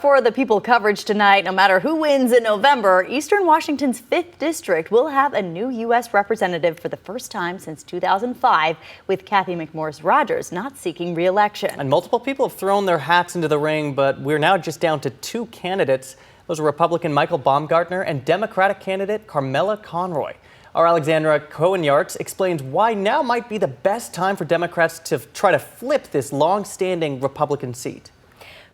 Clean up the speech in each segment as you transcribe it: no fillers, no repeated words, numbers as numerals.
For the People coverage tonight, no matter who wins in November, Eastern Washington's 5th District will have a new U.S. representative for the first time since 2005, with Cathy McMorris Rodgers not seeking re-election. And multiple people have thrown their hats into the ring, but we're now just down to two candidates. Those are Republican Michael Baumgartner and Democratic candidate Carmela Conroy. Our Alexandra Cohen-Yartz explains why now might be the best time for Democrats to try to flip this long-standing Republican seat.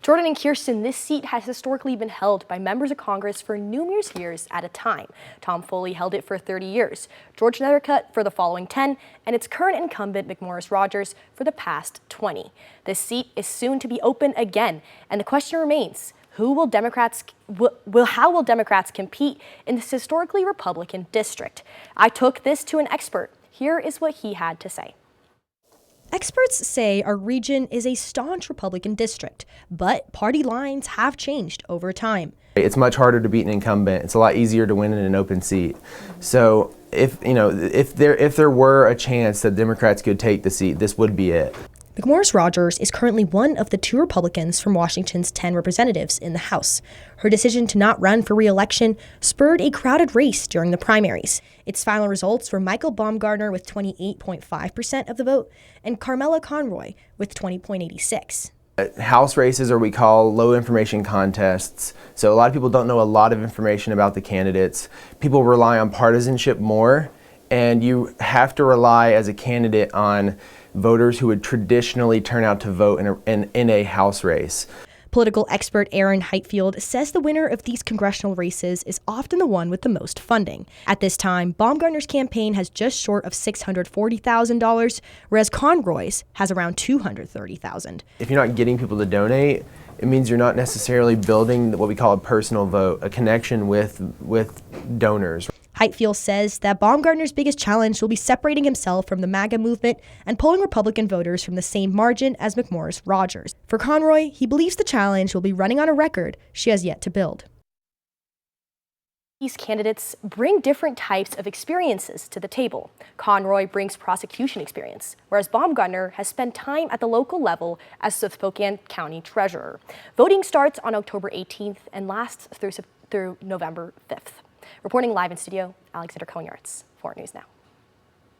Jordan and Kirsten, this seat has historically been held by members of Congress for numerous years at a time. Tom Foley held it for 30 years, George Nethercutt for the following 10, and its current incumbent McMorris Rodgers for the past 20. This seat is soon to be open again, and the question remains, how will Democrats compete in this historically Republican district? I took this to an expert. Here is what he had to say. Experts say our region is a staunch Republican district, but party lines have changed over time. It's much harder to beat an incumbent. It's a lot easier to win in an open seat. So if there were a chance that Democrats could take the seat, this would be it. McMorris Rodgers is currently one of the 2 Republicans from Washington's 10 representatives in the House. Her decision to not run for re-election spurred a crowded race during the primaries. Its final results were Michael Baumgartner with 28.5% of the vote and Carmela Conroy with 20.86%. House races are what we call low information contests. So a lot of people don't know a lot of information about the candidates. People rely on partisanship more, and you have to rely as a candidate on voters who would traditionally turn out to vote in a House race. Political expert Aaron Heitfield says the winner of these congressional races is often the one with the most funding. At this time, Baumgartner's campaign has just short of $640,000, whereas Conroy's has around $230,000. If you're not getting people to donate, it means you're not necessarily building what we call a personal vote, a connection with donors. Heitfield says that Baumgartner's biggest challenge will be separating himself from the MAGA movement and pulling Republican voters from the same margin as McMorris Rodgers. For Conroy, he believes the challenge will be running on a record she has yet to build. These candidates bring different types of experiences to the table. Conroy brings prosecution experience, whereas Baumgartner has spent time at the local level as the Spokane County Treasurer. Voting starts on October 18th and lasts through November 5th. Reporting live in studio, Alexandra Cohen-Yartz, 4 News Now.